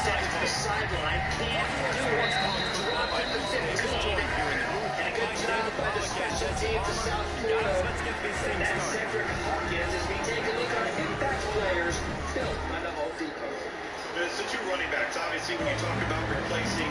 steps to the sideline, can't do it. Dropped at the 15. And a good job by the special teams of South Florida. And that's Cedric Hawkins as we take a look at our impact players built by the Home Depot. It's the two running backs. Obviously, when you talk about replacing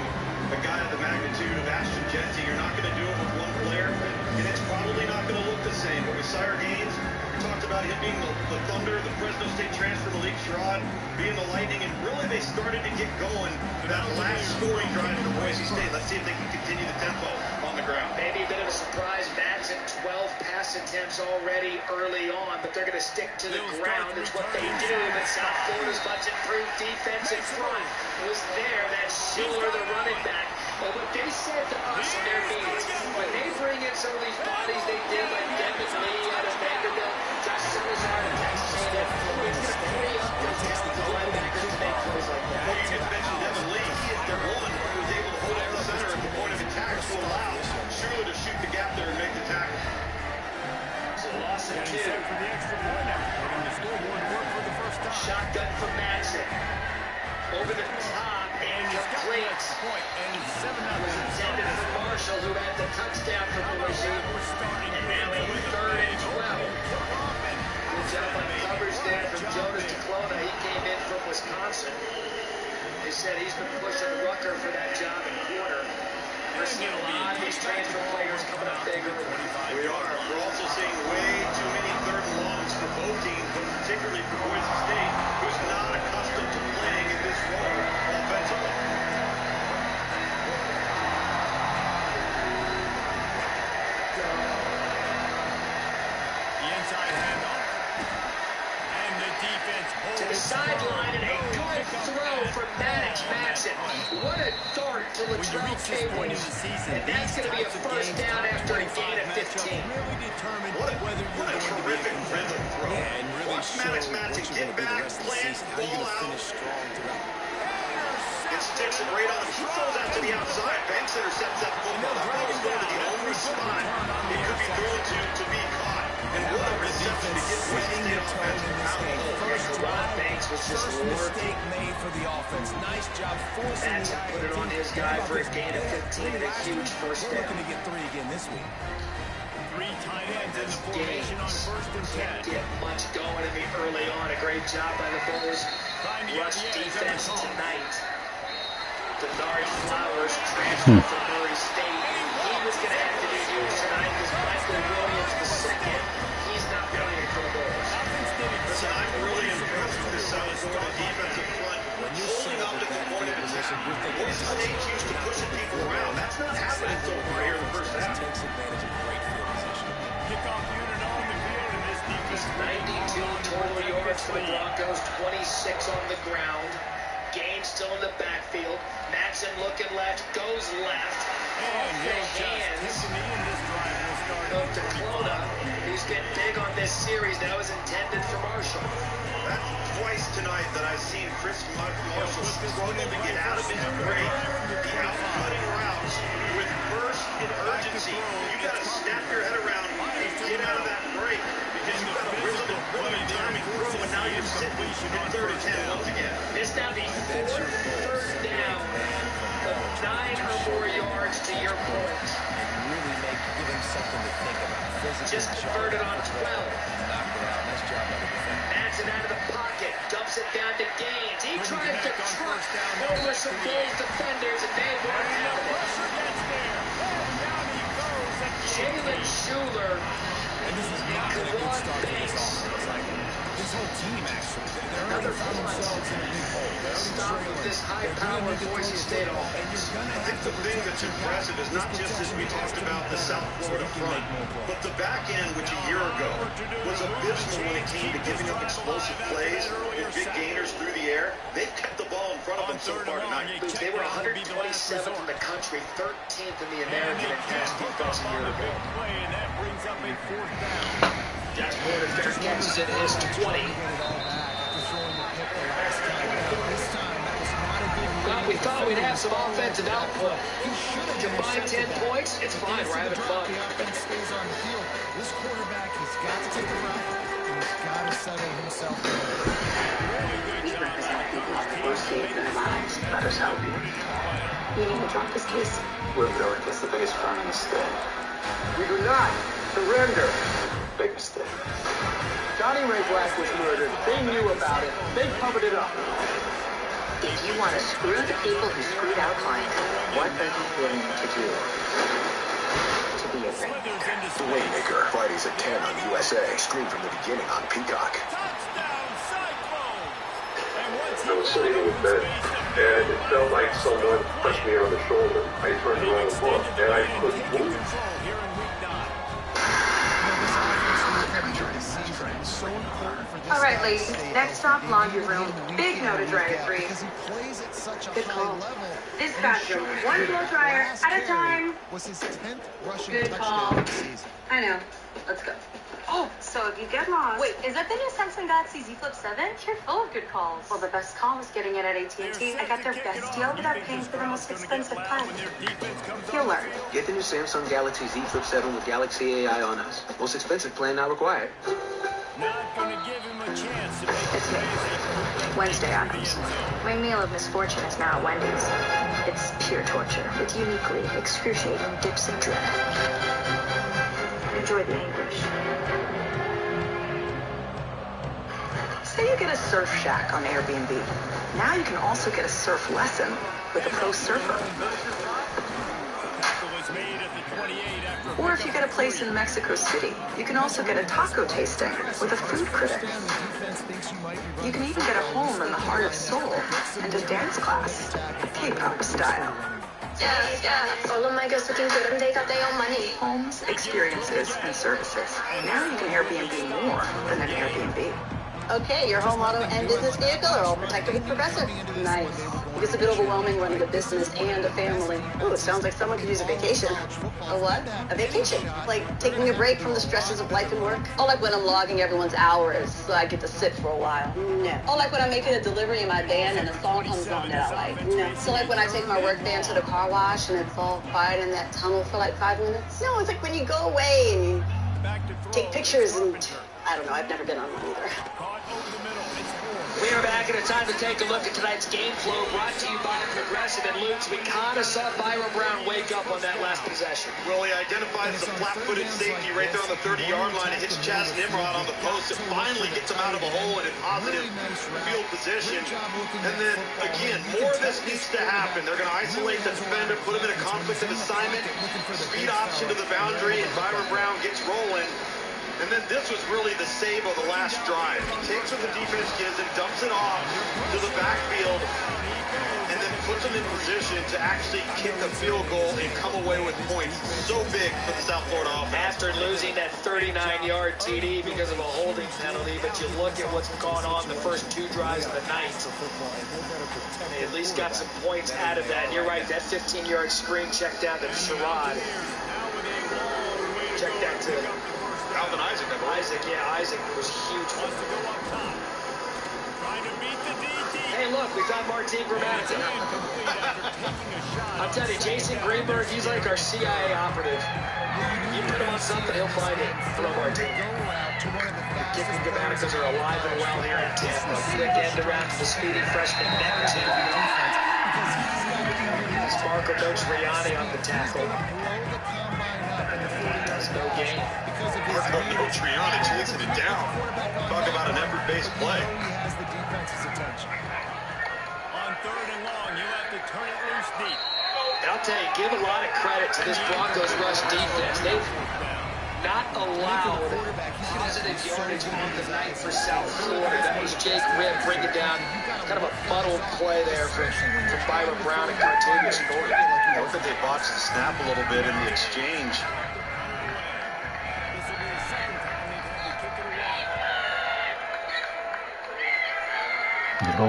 a guy of the magnitude of Ashton Jeanty, you're not going to do it with one player, and it's probably not going to look the same. But with Sire Gaines, we talked about him being the Thunder, the Fresno State transfer, Malik Sherrod being the Lightning, and really they started to get going that last scoring drive for Boise State. Let's see if they can continue the tempo on the ground. Maybe a bit of a surprise. Madsen 12 pass attempts already early on, but they're going to stick to the ground. It's what they do. But South Florida's much improved defense in front was there. That's Schiller, the running back. But what they said to us in their meetings, when they bring in some of these bodies they did, like Devin Lee out of Vanderbilt, Josh Salazar out of Texas A&M, it's going to free up those talented linebackers to make plays like that. Well, you just mentioned Devin Lee. He is their one who was able to hold up the center at the point of attack to allow Schiller to shoot the gap there and make the tackle. So loss of 2. Shotgun for Madsen. Over the top and complete. Was intended for Marshall, who had the touchdown for Boise. And now a 3rd and 12. Good job on coverage there from Jonas DeClona. He came in from Wisconsin. They said he's been pushing Rucker for that job in corner. We're seeing a lot of these transfer players coming up big early. We are. We're also seeing way too many 3rd and longs for both teams, but particularly for Boise State, who's not accustomed to playing in this role offensively. The inside handoff. And the defense to the sideline, and a good throw from Madsen. What a dart to Latrell Cable. And that's going to be a 1st down after a gain of 15. What a terrific rhythm throw. Watch Madsen get back, plant, ball out. It sticks it right on. He throws out to the outside. Banks intercepts that football. That ball is going to the only spot it could be thrown to be caught. And what a reception to get Boise State offensive power. Ron Banks was just mistake made for the offense. Nice job forcing Madsen put it on his guy for a gain of 15 and a huge 1st down. Looking to get 3 again this week. 3 tight ends in the formation on 1st and 10. Can't get much going in the early on. A great job by the Bulls. Rush defense tonight. Denard Flowers transferred from Murray State. He was going to have to be used tonight because Michael Williams II, he's not playing for the Bulls. Listen, I'm really impressed with this South Florida defensive front holding up to the point of attack. Boise State used to pushing people around. That's not happening so far here in the 1st half. Takes advantage of great field position. Kickoff unit on the field in this defense. 92 total yards for the Broncos, 26 on the ground. Gain still in the backfield. Madsen looking left, goes left. Off the hands of DeClona. He's getting big on this series. That was intended for Marshall. That's twice tonight that I've seen Chris Marshall struggle to get out of his break. The out-cutting routes with burst and urgency. You got to snap your head around and get out of that break because you've got a rhythm and timing throw, and now you're sitting in 3rd and 10 once again. This now the 4th 3rd down of 9 or more yards to your point. Really give him something to think about. Just converted on 12. Knocked it out. Nice job by the defense. Madsen out of the pocket, dumps it down to Gaines. He tries to truck over some Bulls defenders, and they weren't having it. Jalen Schuler and this is not a good start to this offense. Like this whole team, actually, they're already found themselves in a big hole. Stop with this high-powered Boise State offense. I think the thing that's impressive is not just as we talked about the South Florida front, but the back end, which a year ago was abysmal when it came to giving up explosive plays and big gainers through the air. They've kept the ball in front of them so far tonight. They were 127th in the country, 13th in the American in pass defense a year ago. Jack Porter fair catches it his 20. Well, we thought we'd have some offensive output. Combined 10 points, it's fine, we're having fun. This quarterback has got to take a route, and he's got to settle himself. We represent people of the first day of their lives. Let us help you. You need to drop this case. We'll do it. It's the biggest firm in the state. We do not surrender. Big mistake. Johnny Ray Black was murdered. They knew about it. They covered it up. If you want to screw the people who screwed our clients, what are you willing to do? To be a Rainmaker. The Rainmaker, Fridays at 10 on USA. Stream from the beginning on Peacock. I was sitting in bed, and it felt like someone touched me on the shoulder. I turned around and looked, and I couldn't move. All right, ladies. Next stop, laundry room. Big no to dryer free. Good call. This bathroom, one blow dryer at a time. Good call. I know. Let's go. Oh, so if you get lost... Wait, is that the new Samsung Galaxy Z Flip 7? You're full of good calls. Well, the best call was getting it at AT&T. I got their best deal without paying for the most expensive plan. You'll learn. Get the new Samsung Galaxy Z Flip 7 with Galaxy AI on us. Most expensive plan not required. It's me. Wednesday Addams. My meal of misfortune is now at Wendy's. It's pure torture with uniquely excruciating dips of dread. Enjoy the anguish. Say you get a surf shack on Airbnb. Now you can also get a surf lesson with a pro surfer. Or if you get a place in Mexico City, you can also get a taco tasting with a food critic. You can even get a home in the heart of Seoul and a dance class, K-pop style. Yeah. All of my girls looking good and they got their own money. Homes, experiences, and services. Now you can Airbnb more than an Airbnb. Okay, your home auto and business vehicle are all protected with Progressive. Nice. It gets a bit overwhelming running a business and a family. Ooh, it sounds like someone could use a vacation. A what? A vacation. Like taking a break from the stresses of life and work. Or like when I'm logging everyone's hours so I get to sit for a while. No. Or like when I'm making a delivery in my van and a song comes on that I like. No. So like when I take my work van to the car wash and it's all quiet in that tunnel for like 5 minutes. No, it's like when you go away and you take pictures and... I don't know, I've never been on one either. We are back, and it's time to take a look at tonight's game flow, brought to you by Progressive. And Luke, we kind of saw Byron Brown wake up on that last possession. Well, he identified as a flat-footed safety right there on the 30-yard line. It hits Chaz Nimrod on the post. It finally gets him out of a hole and in positive field position. And then, again, more of this needs to happen. They're going to isolate the defender, put him in a conflict of assignment, speed option to the boundary, and Byron Brown gets rolling. And then this was really the save of the last drive. He takes what the defense gives and dumps it off to the backfield and then puts them in position to actually kick a field goal and come away with points. So big for the South Florida offense. After losing that 39-yard TD because of a holding penalty, but you look at what's gone on the first 2 drives of the night. They at least got some points out of that. And you're right, that 15-yard screen checked down to Sherrod. Check that to Alvin Isaac, I believe. Isaac was huge. Hey, look, we found Martin Gramatica. I'll tell you, Jason Greenberg, he's like our CIA operative. You put him on something, he'll find it. Hello, Martin. The kicking Gramaticas are alive and well here in Tampa. Quick end around to the speedy freshman Neptune. Sparkle Coach Riani on the tackle. Does no gain. Marco Triani chasing it down. Talk about an effort-based play. On 3rd and long, you have to turn it loose deep. I'll tell you, give a lot of credit to this Broncos rush defense. They've not allowed positive yardage on the night for South Florida. That was Jake Ribb bringing down kind of a muddled play there from Byron Brown and Cartavius Gordon. I think they botched the snap a little bit in the exchange. So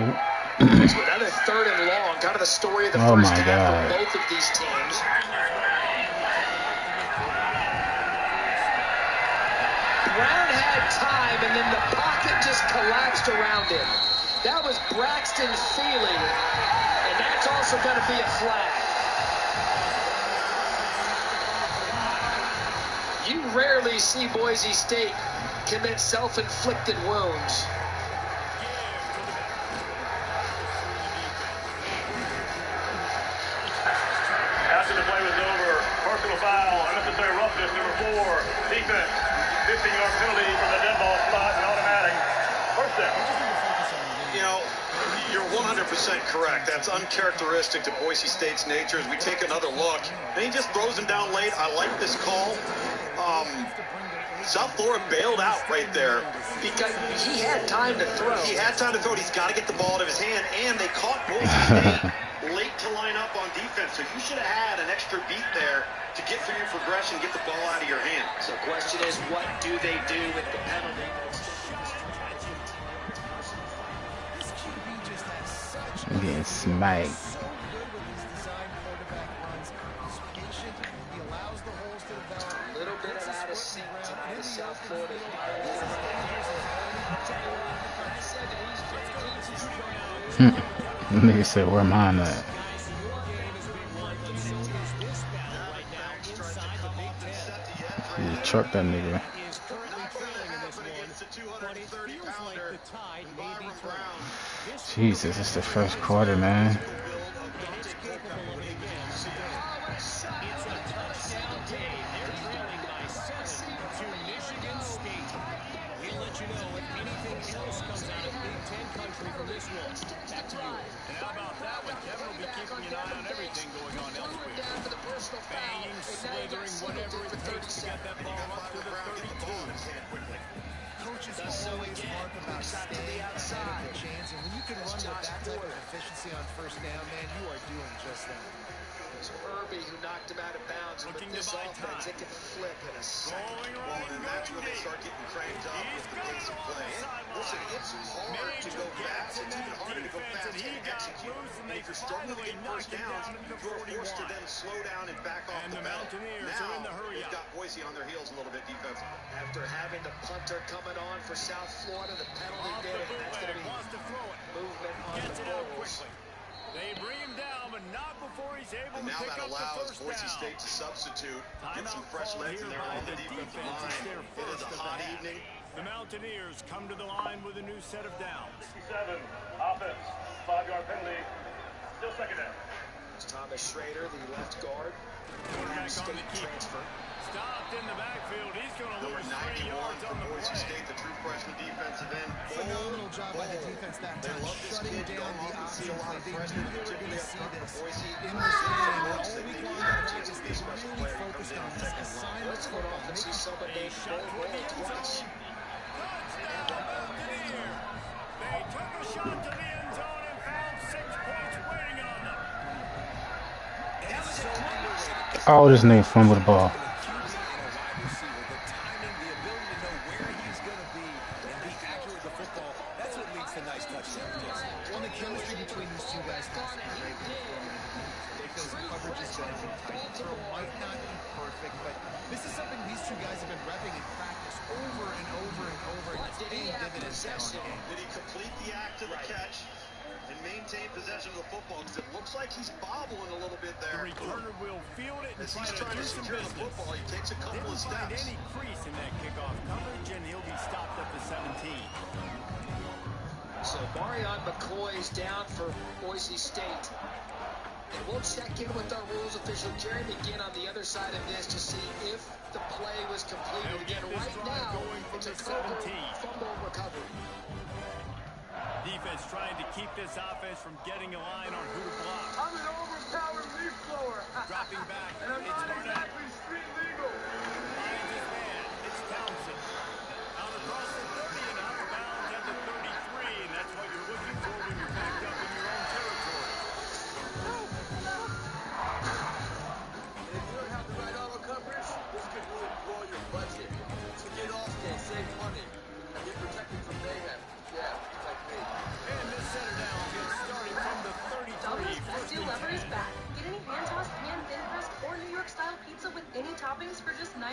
another 3rd and long, kind of the story of the first half for both of these teams. Brown had time, and then the pocket just collapsed around him. That was Braxton Feely, and that's also going to be a flag. You rarely see Boise State commit self-inflicted wounds. this number 4, defense. 15-yard penalty from the dead ball spot and automatic. First down. You know, you're 100% correct. That's uncharacteristic to Boise State's nature. As we take another look, and he just throws him down late. I like this call. South Florida bailed out right there. Because he had time to throw. He had time to throw. He's got to get the ball out of his hand, and they caught Boise State late to line up on defense. So you should have had an extra beat there to get through your progression, get the ball out of your hand. So the question is, what do they do with the penalty? I'm getting smacked. A little bit of out of sync tonight is South Florida. Nigga said, where mine at? You truck that nigga. Jesus, it's the first quarter, man. On first down, man, you are doing just that. It's Irby who knocked him out of bounds. With this offense, it can flip in a second. Well, and that's when they start getting cranked up with the pace of play. Listen, it's hard to go fast. It's even harder to go fast and execute. And if you're struggling to get first downs, you're forced to then slow down and back off the bell. Now, they've got Boise on their heels a little bit defensively. After having the punter coming on for South Florida, the penalty did it, and that's going to be movement on the Bulls. They bring him down, but not before he's able to pick up the first down. Boise State to substitute, get some fresh legs in there on the defensive line. It is a hot evening. The Mountaineers come to the line with a new set of downs. 67, offense, 5-yard penalty, still second down. It's Thomas Schrader, the left guard, state transfer. Stopped in the backfield. He's going to lose 3 yards on the Boise play. State, the true freshman defensive end. Phenomenal job by the defense that time, shutting down the options that they knew they were going to see this in this game. All week long, practice, they really focused on this assignment football. See somebody named twice. They took a shot to the end zone and found 6 points waiting on them. Oh, this nigga fumbled the ball. Did he complete the act of the catch and maintain possession of the football? Because it looks like he's bobbling a little bit there. The returner will field it and as he's trying to secure the football, he takes a couple of steps. Find any crease in that kickoff coverage, and he'll be stopped at the 17. So Marion McCoy's down for Boise State. And we'll check in with our rules official, Jerry McGinn, on the other side of this to see if the play was completed. Again, right now, it's a fumble recovery. Defense trying to keep this offense from getting a line on who to block. I'm an overpowered leaf blower. Dropping back, and I'm not exactly street legal. Finds his man. It's Townsend. Out across the 30 and out of bounds at the 33, and that's what you're looking for when you're backed up in your own territory. If you don't have the right auto coverage, this could really blow your budget. So get off there, save money, and get protected from mayhem. Yeah, like me. And this center down gets starting from the 33. Domino's Best Deal Ever is back. Get any hand-tossed, pan-thin crust, or New York-style pizza with any toppings for just $9.99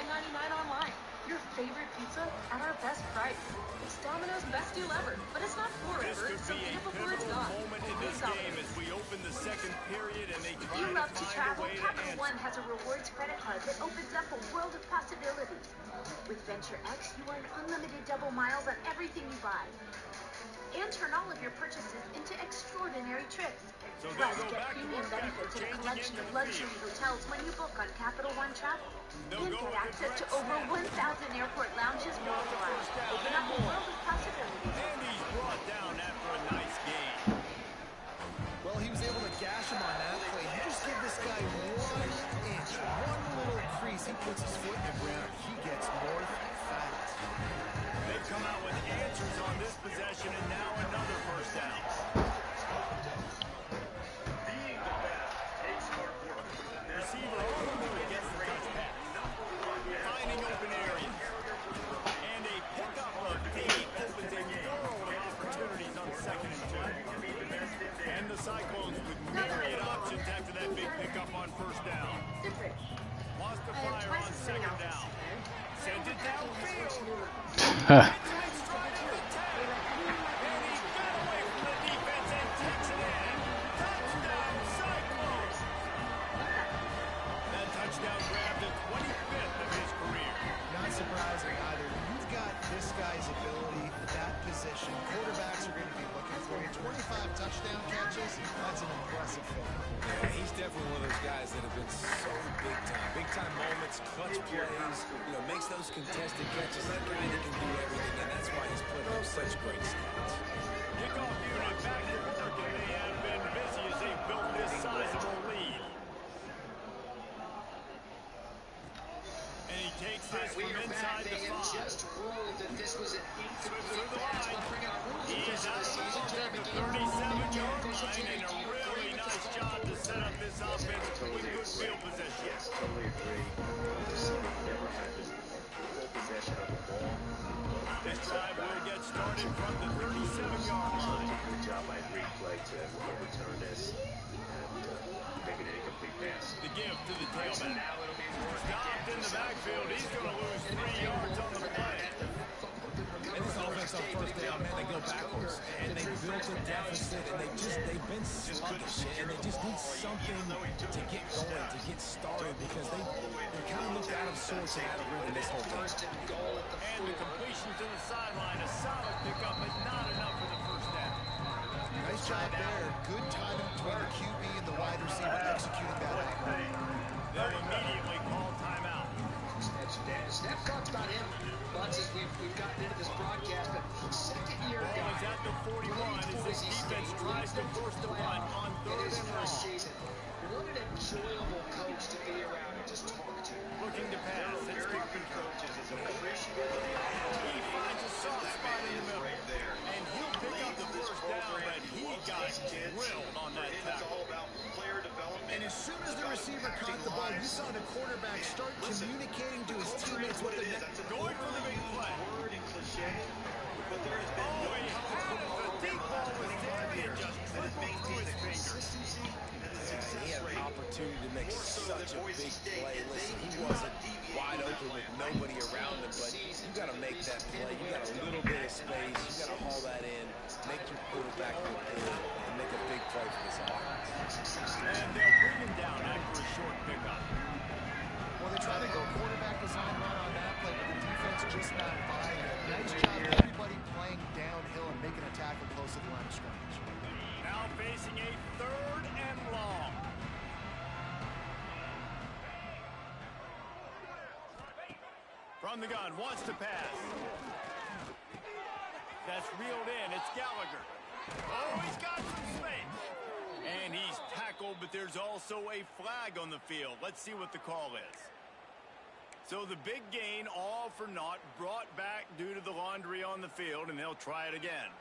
online. Your favorite pizza at our best price. It's Domino's Best Deal Ever, but it's not forever. It's so good before it's gone. Moment in this game as we open the second period, and they If you love to travel, way to Capital answer. One has a rewards credit card that opens up a world of possibilities. With Venture X, you earn unlimited double miles on everything you buy. And turn all of your purchases into extraordinary trips. Plus, get premium benefits at a collection of luxury hotels when you book on Capital One Travel. And get access to over 1,000 airport lounges worldwide. Open up a world of possibilities. And he's brought down after a nice game. Well, he was able to gash him on that play. You just give this guy 1 inch, one little crease. He puts his foot in the ground. He gets north fast. They've come out with answers on this possession, and now another first down. Being the best takes hard work. Receiver overloaded gets the touch pass. Finding open areas. And a pickup of 8 opens a thorough of opportunities on 2nd and 2. And the Cyclones with myriad options after that big pickup on first down. Lost the fire on 2nd down. Sent it downfield. Benjamin stride at the 10. And he got away from the defense and takes it in. Touchdown, Cyclones. That touchdown grabbed the 25th of his career. Not surprising either. You've got this guy's ability, that position. Quarterbacks are going to be looking for you. 25 touchdown catches, that's an impressive thing. Yeah, he's definitely one of those guys that have been so big time. Big time moments, clutch plays, makes those contested catches. That guy that can do everything, and that's why he's put up such great stats. Kickoff unit back at work, and they have been busy as they built this sizable lead. And he takes this from inside the 5. Just ruled that this was an incomplete pass. He's out of bounds at the 37-yard line, and a really nice job to set up this offense with good field possession. Yes, totally agree. The receiver never had this full possession of the ball. This drive will get started from the 37-yard line. Good job by Greek play to overturn this and make it an incomplete pass. The give to the tailback. Stopped in the backfield. He's going to lose 3 yards on the play. And this offense on first down, man, they go backwards. And they built a deficit, and they've been sluggish. And they just need something to get going, to get started, because they kind of looked out of sorts and out of rhythm this whole game. And the completion to the sideline, a solid pickup, but not enough for the first down. Nice job there. Good timing between the QB and the wide receiver executing that out. They'll immediately call timeout. Steph talks about him lots as we've gotten into this broadcast, but second-year guy. Ball is at the 41 as this defense tries to force the punt on 3rd and long. Season. What an enjoyable coach to be around and just talk to. Looking to pass. It's Carpenter. He finds a soft spot in the middle. And he'll pick up the first down, but he got drilled on that tackle. And as soon as the receiver caught the ball, you saw the quarterback start communicating to his teammates what the next. Going for the big play. Word and cliche, but there has been Oh, he had it. The deep ball was there. He just dribbled through his fingers. He had an opportunity to make such a big play. Listen, he wasn't wide open with nobody around him, but you got to make that play. You got a little bit of space. You got to haul that in, make your quarterback look good, and make a big play for this offense. And they'll bring him down after a short pickup. Well, they try to go quarterback design run on that play, but the defense just not buying it. Nice job, everybody playing downhill and making a tackle close to the line of scrimmage. Now facing a 3rd and long. From the gun, wants to pass. That's reeled in. It's Gallagher. Oh, he's got some space. And he's tackled, but there's also a flag on the field. Let's see what the call is. So the big gain, all for naught, brought back due to the laundry on the field, and they'll try it again.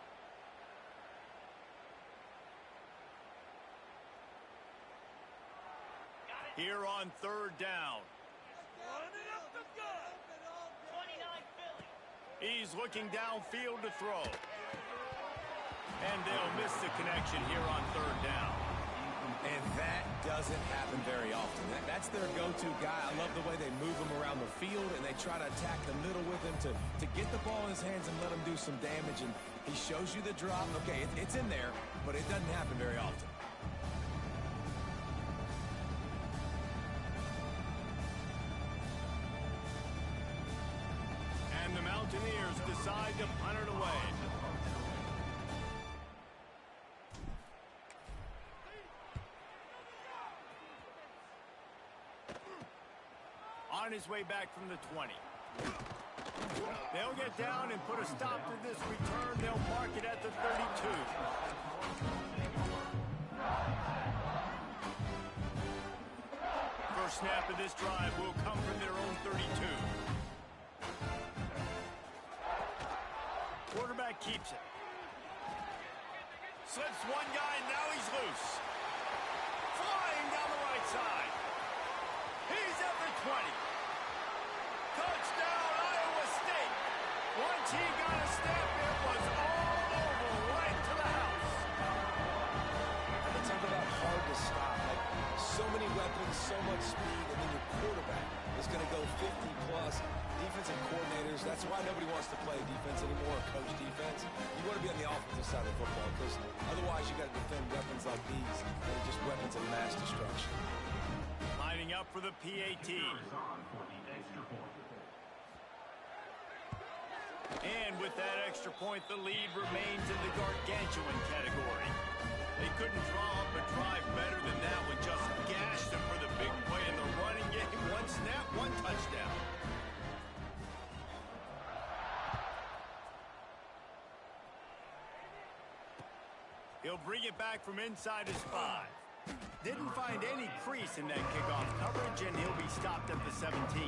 Here on 3rd down. He's looking downfield to throw. And they'll miss the connection here on 3rd down. And that doesn't happen very often. That's their go-to guy. I love the way they move him around the field, and they try to attack the middle with him to get the ball in his hands and let him do some damage. And he shows you the drop. Okay, it's in there, but it doesn't happen very often. And the Mountaineers decide to punt it away. on his way back from the 20. They'll get down and put a stop to this return. They'll mark it at the 32. First snap of this drive will come from their own 32. Quarterback keeps it. Slips one guy, now he's loose. Flying down the right side. He's at the 20. Touchdown, Iowa State. Once he got a step, it was all over, right to the house. And talk about hard to stop. Like, so many weapons, so much speed, and then your quarterback is going to go 50-plus. Defensive coordinators, that's why nobody wants to play defense anymore or coach defense. You want to be on the offensive side of the football because otherwise you got to defend weapons like these. They're just weapons of mass destruction. Lining up for the PAT. And with that extra point, the lead remains in the gargantuan category. They couldn't draw up a drive better than that one. Just gashed them for the big play in the running game. One snap, one touchdown. He'll bring it back from inside his 5. Didn't find any crease in that kickoff coverage, and he'll be stopped at the 17.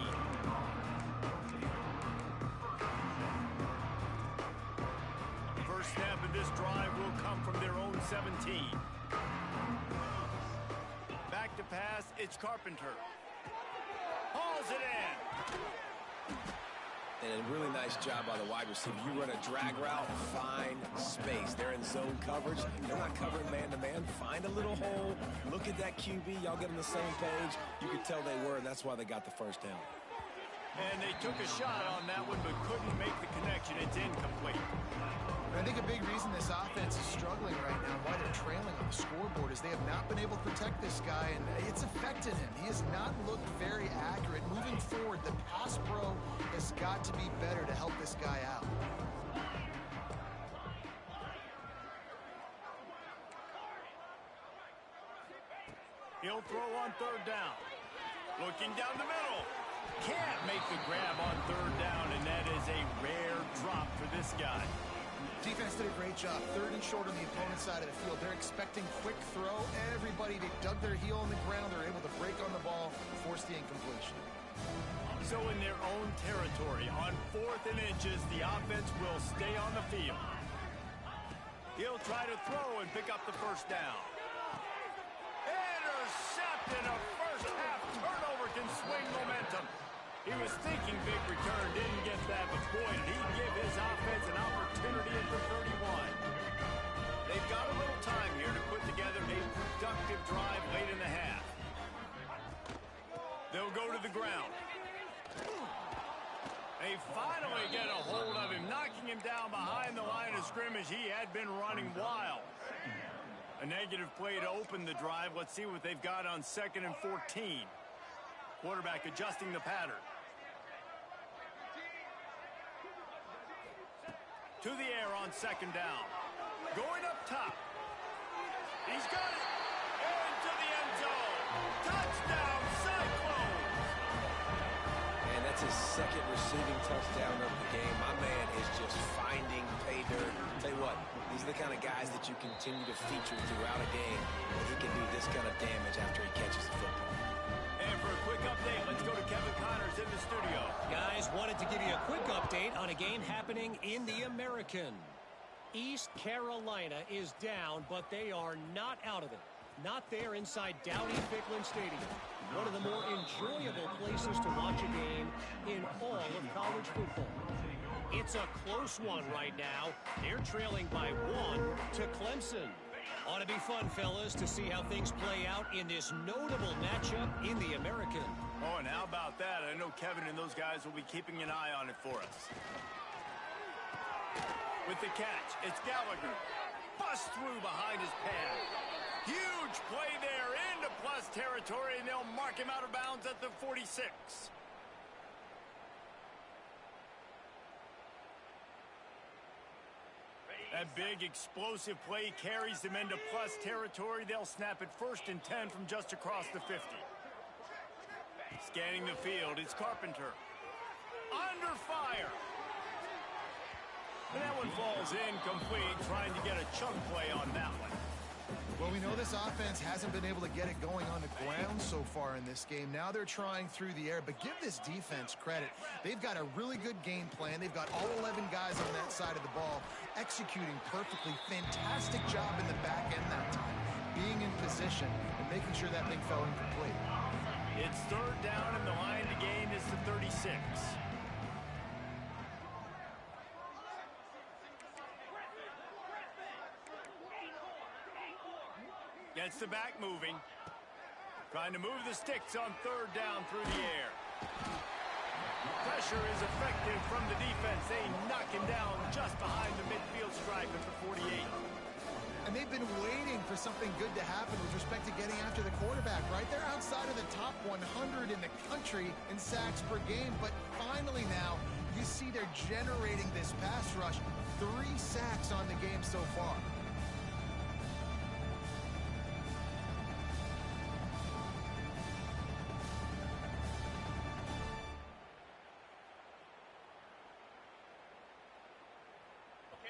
First snap of this drive will come from their own 17. Back to pass, it's Carpenter. Hauls it in. And a really nice job by the wide receiver. You run a drag route, find space. They're in zone coverage. They're not covering man-to-man. Find a little hole. Look at that QB. Y'all get on the same page. You could tell they were, and that's why they got the first down. And they took a shot on that one, but couldn't make the connection. It's incomplete. I think a big reason this offense is struggling right now, why they're trailing on the scoreboard, is they have not been able to protect this guy, and it's affected him. He has not looked very accurate. Moving forward, the pass pro has got to be better to help this guy out. He'll throw on third down. Looking down the middle. Can't make the grab on third down, and that is a rare drop for this guy. Defense did a great job. Third and short on the opponent's side of the field. They're expecting quick throw. Everybody, they dug their heel on the ground. They're able to break on the ball, force the incompletion. So in their own territory, on 4th and inches, the offense will stay on the field. He'll try to throw and pick up the first down. Intercepted. A first-half turnover can swing momentum. He was thinking big return, didn't get that, but boy, did he give his offense an opportunity at the 31. They've got a little time here to put together a productive drive late in the half. They'll go to the ground. They finally get a hold of him, knocking him down behind the line of scrimmage. He had been running wild. A negative play to open the drive. Let's see what they've got on 2nd and 14. Quarterback adjusting the pattern. To the air on 2nd down. Going up top. He's got it. Into the end zone. Touchdown, Cyclones. And that's his 2nd receiving touchdown of the game. My man is just finding pay dirt. Tell you what, these are the kind of guys that you continue to feature throughout a game. And he can do this kind of damage after he catches the football. And for a quick update, let's go to Kevin Connors in the studio. Guys, wanted to give you a quick update on a game happening in the American. East Carolina is down, but they are not out of it. Not there inside Dowdy-Ficklin Stadium. One of the more enjoyable places to watch a game in all of college football. It's a close one right now. They're trailing by 1 to Clemson. Ought to be fun, fellas, to see how things play out in this notable matchup in the American. Oh, and how about that? I know Kevin and those guys will be keeping an eye on it for us. With the catch, it's Gallagher. Bust through behind his pad. Huge play there into plus territory, and they'll mark him out of bounds at the 46. That big explosive play carries them into plus territory. They'll snap it 1st and 10 from just across the 50. Scanning the field, it's Carpenter. Under fire. And that one falls incomplete, trying to get a chunk play on that one. Well, we know this offense hasn't been able to get it going on the ground so far in this game. Now they're trying through the air, but give this defense credit. They've got a really good game plan. They've got all 11 guys on that side of the ball executing perfectly. Fantastic job in the back end that time, being in position and making sure that thing fell incomplete. It's third down, and the line to gain is the 36. Gets the back moving. Trying to move the sticks on third down through the air. Pressure is effective from the defense. They knock him down just behind the midfield stripe at the 48. And they've been waiting for something good to happen with respect to getting after the quarterback, right? They're outside of the top 100 in the country in sacks per game. But finally now, you see they're generating this pass rush. 3 sacks on the game so far.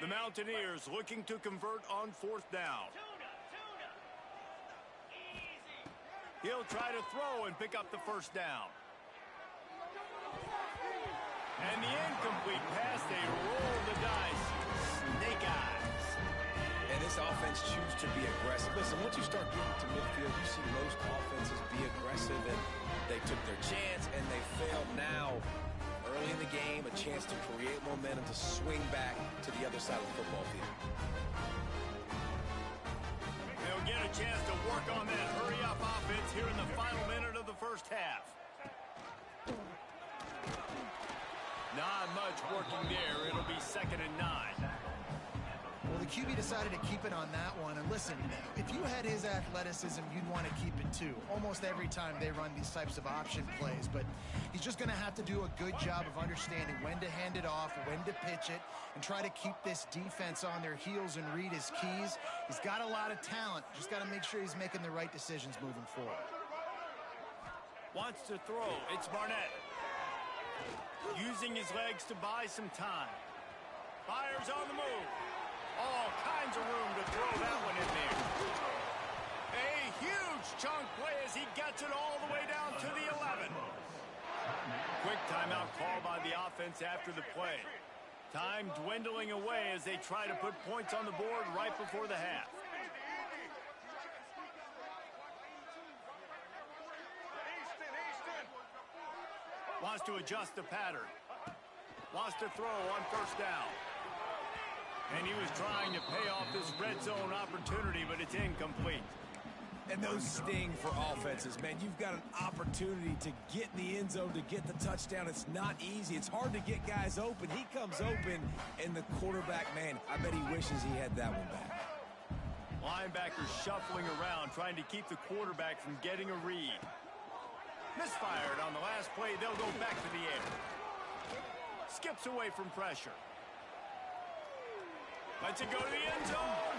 The Mountaineers looking to convert on fourth down. He'll try to throw and pick up the first down. And the incomplete pass, they roll the dice. Snake eyes. And this offense chooses to be aggressive. Listen, once you start getting to midfield, you see most offenses be aggressive, and they took their chance, and they failed now. Early in the game, a chance to create momentum to swing back to the other side of the football field. They'll get a chance to work on that hurry-up offense here in the final minute of the first half. Not much working there. It'll be 2nd and 9. Well, the QB decided to keep it on that one. And listen, if you had his athleticism, you'd want to keep it too. Almost every time they run these types of option plays. But he's just going to have to do a good job of understanding when to hand it off, when to pitch it, and try to keep this defense on their heels and read his keys. He's got a lot of talent. Just got to make sure he's making the right decisions moving forward. Wants to throw. It's Barnett. Using his legs to buy some time. Fires on the move. All kinds of room to throw that one in there. A huge chunk play as he gets it all the way down to the 11. Quick timeout call by the offense after the play. Time dwindling away as they try to put points on the board right before the half. Wants to adjust the pattern. Wants to throw on first down. And he was trying to pay off this red zone opportunity, but it's incomplete. And those sting for offenses, man. You've got an opportunity to get in the end zone, to get the touchdown. It's not easy. It's hard to get guys open. He comes open, and the quarterback, man, I bet he wishes he had that one back. Linebackers shuffling around, trying to keep the quarterback from getting a read. Misfired on the last play. They'll go back to the air. Skips away from pressure. Lets it go to the end zone.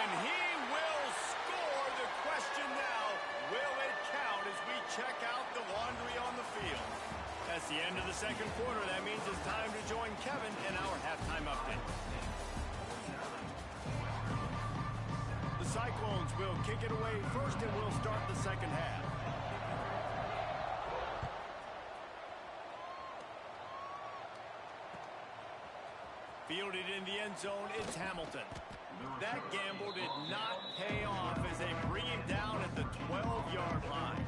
And he will score. The question now, will it count as we check out the laundry on the field? That's the end of the second quarter. That means it's time to join Kevin in our halftime update. The Cyclones will kick it away first, and we'll start the second half. Fielded in the end zone, it's Hamilton. That gamble did not pay off as they bring him down at the 12-yard line.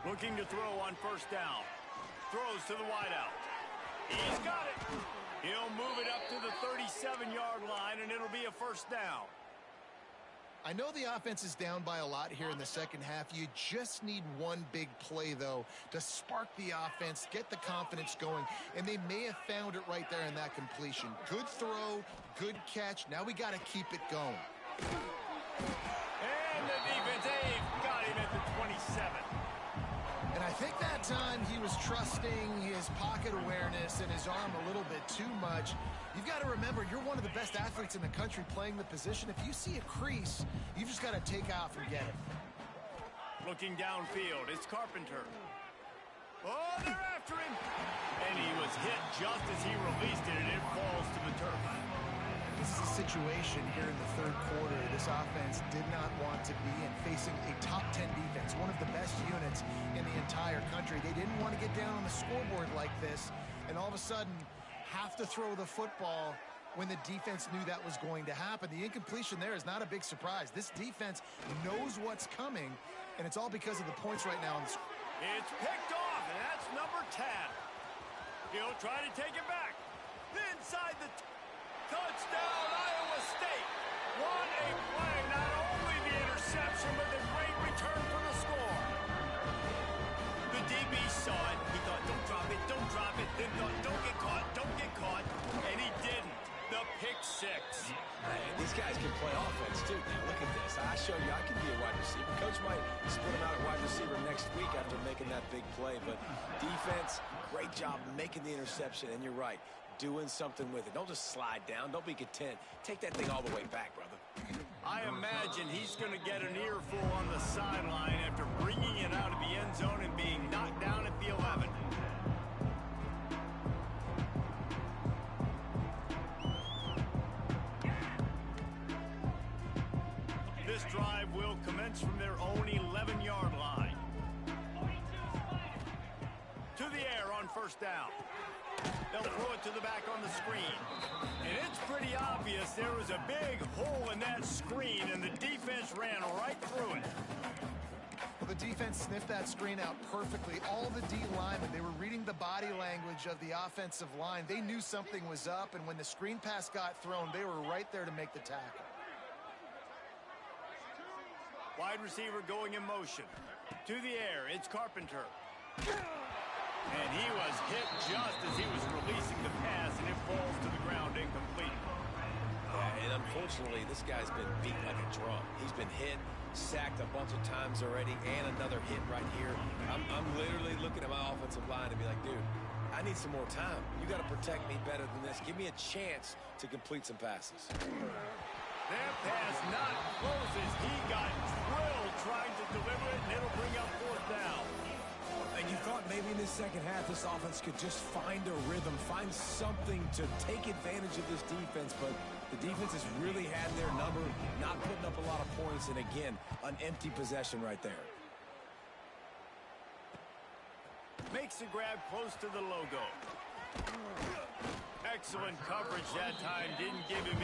Looking to throw on first down. Throws to the wideout. He's got it. He'll move it up to the 37-yard line, and it'll be a first down. I know the offense is down by a lot here in the second half. You just need one big play, though, to spark the offense, get the confidence going, and they may have found it right there in that completion. Good throw, good catch. Now we got to keep it going. And the defense, they've got him at the 27. And I think that time he was trusting his pocket awareness and his arm a little bit too much. You've got to remember, you're one of the best athletes in the country playing the position. If you see a crease, you've just got to take off and get it. Looking downfield, it's Carpenter. Oh, they're after him. And he was hit just as he released it, and it falls to the turf. This is a situation here in the third quarter this offense did not want to be in, facing a top 10 defense, one of the best units in the entire country. They didn't want to get down on the scoreboard like this and all of a sudden have to throw the football when the defense knew that was going to happen. The incompletion there is not a big surprise. This defense knows what's coming, and it's all because of the points right now on the screen. It's picked off, and that's number 10. He'll try to take it back. Inside the touchdown, Iowa State. What a play. Not only the interception, but the great return for the score. The DB saw it. He thought, don't drop it, don't drop it. Then thought, don't get caught, don't get caught. And he didn't. The pick six. Man, these guys can play offense, too. Now, look at this. I showed you I can be a wide receiver. Coach might split him out at wide receiver next week after making that big play. But defense, great job making the interception. And you're right, doing something with it. Don't just slide down. Don't be content. Take that thing all the way back, brother. I imagine he's going to get an earful on the sideline after bringing it out of the end zone and being knocked down at the 11. This drive will commence from their own 11-yard line. To the air on first down. They'll throw it to the back on the screen. And it's pretty obvious there was a big hole in that screen, and the defense ran right through it. Well, the defense sniffed that screen out perfectly. All the D linemen, they were reading the body language of the offensive line. They knew something was up, and when the screen pass got thrown, they were right there to make the tackle. Wide receiver going in motion. To the air, it's Carpenter. And he was hit just as he was releasing the pass, and it falls to the ground incomplete. And unfortunately, this guy's been beat like a drum. He's been hit, sacked a bunch of times already, and another hit right here. I'm literally looking at my offensive line and be like, dude, I need some more time. You got to protect me better than this. Give me a chance to complete some passes. That pass not close as he got drilled trying to deliver it, and it'll bring up fourth down. And you thought maybe in this second half this offense could just find a rhythm, find something to take advantage of this defense, but the defense has really had their number, not putting up a lot of points, and again, an empty possession right there. Makes the grab close to the logo. Excellent coverage that time. Didn't give him